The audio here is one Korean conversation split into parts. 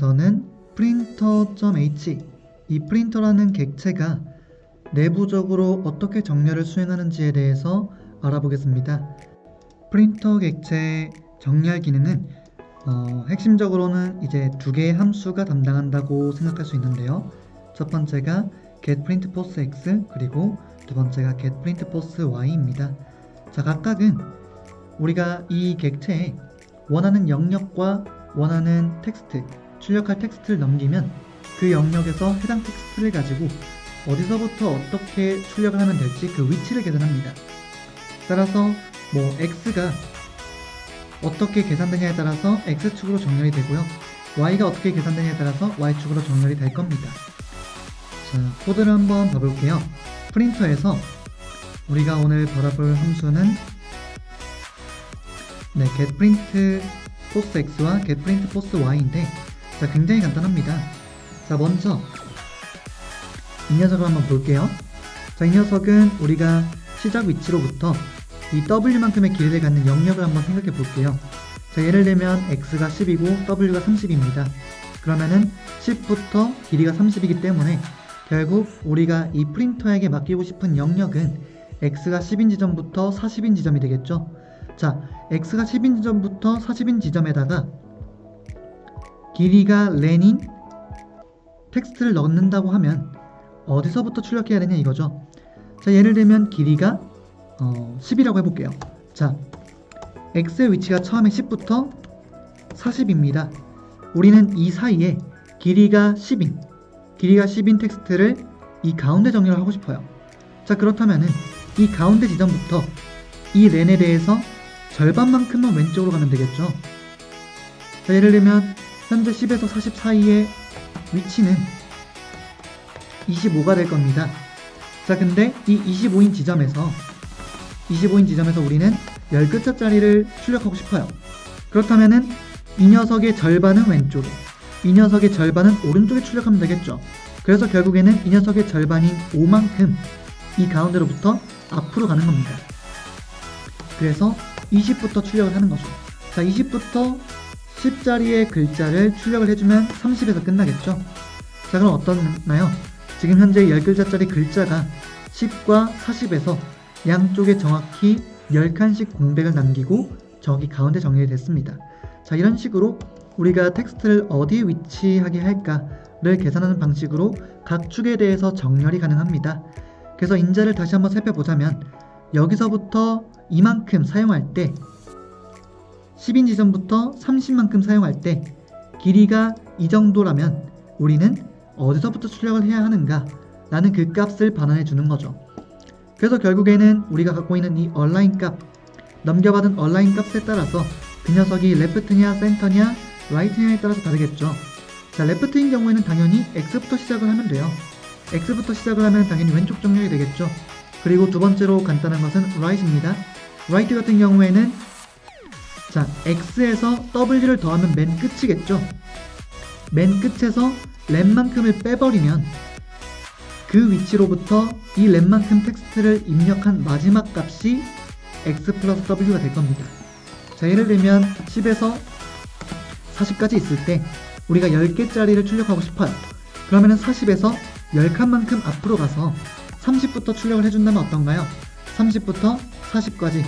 시간에서는 printer.h 이 프린터라는 객체가 내부적으로 어떻게 정렬을 수행하는지에 대해서 알아보겠습니다. 프린터 객체의 정렬 기능은 핵심적으로는 이제 두 개의 함수가 담당한다고 생각할 수 있는데요. 첫 번째가 getPrintForceX 그리고 두 번째가 getPrintForceY입니다. 자, 각각은 우리가 이 객체에 원하는 영역과 원하는 텍스트, 출력할 텍스트를 넘기면 그 영역에서 해당 텍스트를 가지고 어디서부터 어떻게 출력을 하면 될지 그 위치를 계산합니다. 따라서 x가 어떻게 계산되냐에 따라서 x축으로 정렬이 되고요. y가 어떻게 계산되냐에 따라서 y축으로 정렬이 될 겁니다. 자, 코드를 한번 봐볼게요. 프린터에서 우리가 오늘 받아볼 함수는 getPrintForceX와 getPrintForceY인데 자, 굉장히 간단합니다. 자, 먼저 이 녀석을 한번 볼게요. 자, 이 녀석은 우리가 시작 위치로부터 이 W만큼의 길이를 갖는 영역을 한번 생각해 볼게요. 자, 예를 들면 X가 10이고 W가 30입니다. 그러면은 10부터 길이가 30이기 때문에 결국 우리가 이 프린터에게 맡기고 싶은 영역은 X가 10인 지점부터 40인 지점이 되겠죠. 자, X가 10인 지점부터 40인 지점에다가 길이가 렌인 텍스트를 넣는다고 하면 어디서부터 출력해야 되냐 이거죠. 자, 예를 들면 길이가 10이라고 해볼게요. 자, X의 위치가 처음에 10부터 40입니다. 우리는 이 사이에 길이가 10인 텍스트를 이 가운데 정렬을 하고 싶어요. 자, 그렇다면은 이 가운데 지점부터 이 렌에 대해서 절반만큼만 왼쪽으로 가면 되겠죠. 자, 예를 들면 현재 10에서 40 사이의 위치는 25가 될 겁니다. 자, 근데 이 25인 지점에서 우리는 10글자짜리를 출력하고 싶어요. 그렇다면은 이 녀석의 절반은 왼쪽에, 이 녀석의 절반은 오른쪽에 출력하면 되겠죠. 그래서 결국에는 이 녀석의 절반인 5만큼 이 가운데로부터 앞으로 가는 겁니다. 그래서 20부터 출력을 하는 거죠. 자, 20부터 10자리의 글자를 출력을 해주면 30에서 끝나겠죠. 자, 그럼 어떠나요? 지금 현재 10글자짜리 글자가 10과 40에서 양쪽에 정확히 10칸씩 공백을 남기고 저기 가운데 정렬이 됐습니다. 자, 이런 식으로 우리가 텍스트를 어디에 위치하게 할까를 계산하는 방식으로 각 축에 대해서 정렬이 가능합니다. 그래서 인자를 다시 한번 살펴보자면 여기서부터 이만큼 사용할 때 10인 지점부터 30만큼 사용할 때 길이가 이 정도라면 우리는 어디서부터 출력을 해야 하는가 라는 그 값을 반환해 주는 거죠. 그래서 결국에는 우리가 갖고 있는 이 얼라인 값, 넘겨받은 얼라인 값에 따라서 그 녀석이 레프트냐 센터냐 라이트냐에 따라서 다르겠죠. 자, 레프트인 경우에는 당연히 X부터 시작을 하면 돼요. X부터 시작을 하면 당연히 왼쪽 정렬이 되겠죠. 그리고 두 번째로 간단한 것은 right입니다. right 같은 경우에는 자, X에서 W를 더하면 맨 끝이겠죠. 맨 끝에서 렌만큼을 빼버리면 그 위치로부터 이 렌만큼 텍스트를 입력한 마지막 값이 X 플러스 W가 될 겁니다. 자, 예를 들면 10에서 40까지 있을 때 우리가 10개짜리를 출력하고 싶어요. 그러면은 40에서 10칸만큼 앞으로 가서 30부터 출력을 해준다면 어떤가요? 30부터 40까지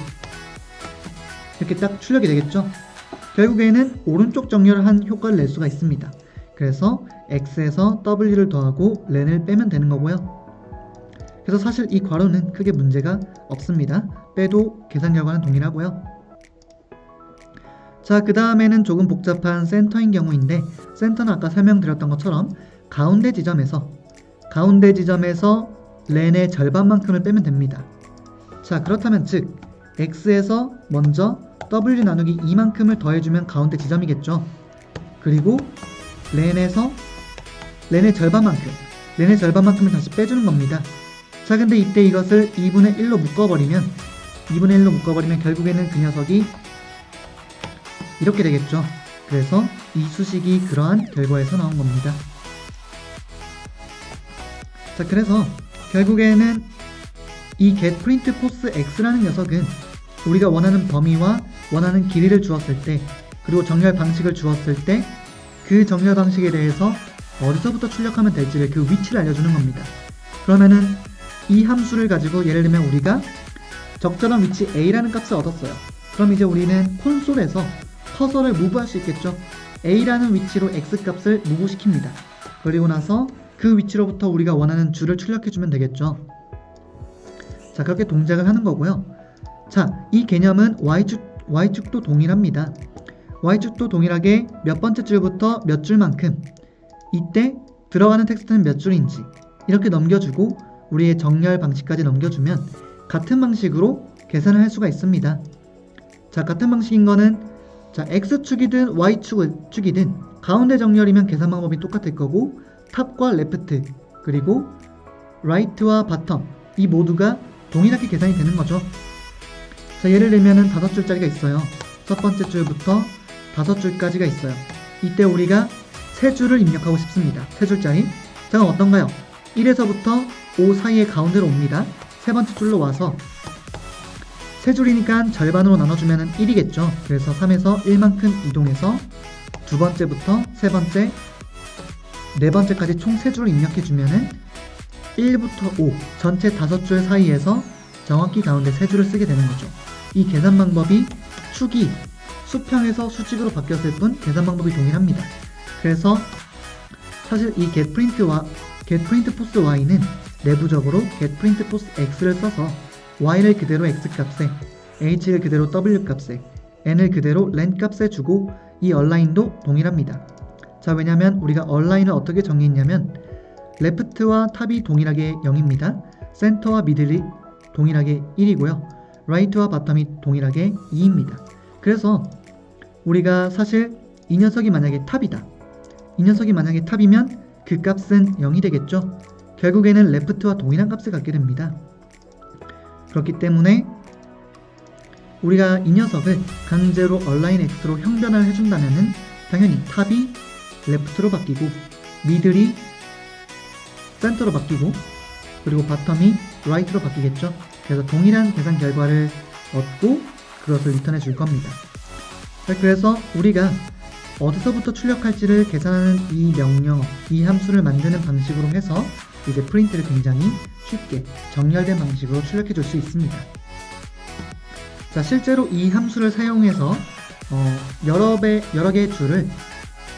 이렇게 딱 출력이 되겠죠. 결국에는 오른쪽 정렬을 한 효과를 낼 수가 있습니다. 그래서 X에서 W를 더하고 렌을 빼면 되는 거고요. 그래서 사실 이 괄호는 크게 문제가 없습니다. 빼도 계산 결과는 동일하고요. 자, 그 다음에는 조금 복잡한 센터인 경우인데 센터는 아까 설명드렸던 것처럼 가운데 지점에서 렌의 절반만큼을 빼면 됩니다. 자, 그렇다면 즉 X에서 먼저 W 나누기 2만큼을 더해주면 가운데 지점이겠죠. 그리고 렌의 절반만큼을 다시 빼주는 겁니다. 자, 근데 이때 이것을 2분의 1로 묶어버리면 결국에는 그 녀석이 이렇게 되겠죠. 그래서 이 수식이 그러한 결과에서 나온 겁니다. 자, 그래서 결국에는 이 getPrintForceX라는 녀석은 우리가 원하는 범위와 원하는 길이를 주었을 때, 그리고 정렬 방식을 주었을 때 그 정렬 방식에 대해서 어디서부터 출력하면 될지를 그 위치를 알려주는 겁니다. 그러면은 이 함수를 가지고 예를 들면 우리가 적절한 위치 A라는 값을 얻었어요. 그럼 이제 우리는 콘솔에서 커서를 무브할 수 있겠죠. A라는 위치로 X 값을 무브시킵니다. 그리고 나서 그 위치로부터 우리가 원하는 줄을 출력해주면 되겠죠. 자, 그렇게 동작을 하는 거고요. 자, 이 개념은 Y축도 동일합니다. Y축도 동일하게 몇 번째 줄부터 몇 줄만큼, 이때 들어가는 텍스트는 몇 줄인지 이렇게 넘겨주고 우리의 정렬 방식까지 넘겨주면 같은 방식으로 계산을 할 수가 있습니다. 자, 같은 방식인 거는 자, X축이든 Y축이든 가운데 정렬이면 계산 방법이 똑같을 거고 탑과 레프트 그리고 라이트와 바텀 이 모두가 동일하게 계산이 되는 거죠. 자, 예를 들면은 5줄짜리가 있어요. 첫 번째 줄부터 5줄까지가 있어요. 이때 우리가 3줄을 입력하고 싶습니다. 3줄짜리. 자, 그럼 어떤가요? 1에서부터 5 사이의 가운데로 옵니다. 세 번째 줄로 와서 3줄이니까 절반으로 나눠주면 1이겠죠. 그래서 3에서 1만큼 이동해서 두 번째부터 세 번째, 네 번째까지 총 3줄을 입력해주면 1부터 5 전체 5줄 사이에서 정확히 가운데 3줄을 쓰게 되는 거죠. 이 계산 방법이 축이 수평에서 수직으로 바뀌었을 뿐 계산 방법이 동일합니다. 그래서 사실 이 getPrintForce Y는 내부적으로 getPrintForce X를 써서 Y를 그대로 X 값에, H를 그대로 W 값에, N을 그대로 len 값에 주고 이 얼라인도 동일합니다. 자, 왜냐면 우리가 얼라인을 어떻게 정의했냐면 레프트와 탑이 동일하게 0입니다. 센터와 미들이 동일하게 1이고요. 라이트와 바텀이 동일하게 2입니다. 그래서 우리가 사실 이 녀석이 만약에 탑이다. 이 녀석이 만약에 탑이면 그 값은 0이 되겠죠. 결국에는 레프트와 동일한 값을 갖게 됩니다. 그렇기 때문에 우리가 이 녀석을 강제로 얼라인 X로 형변을 해준다면은 당연히 탑이 레프트로 바뀌고 미들이 센터로 바뀌고 그리고 바텀이 라이트로 바뀌겠죠. 그래서 동일한 계산 결과를 얻고 그것을 리턴해 줄 겁니다. 그래서 우리가 어디서부터 출력할지를 계산하는 이 명령, 이 함수를 만드는 방식으로 해서 이제 프린트를 굉장히 쉽게 정렬된 방식으로 출력해 줄 수 있습니다. 자, 실제로 이 함수를 사용해서 여러 개의 줄을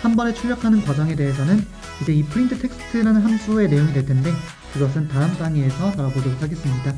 한 번에 출력하는 과정에 대해서는 이제 이 print 텍스트라는 함수의 내용이 될 텐데 그것은 다음 강의에서 다뤄보도록 하겠습니다.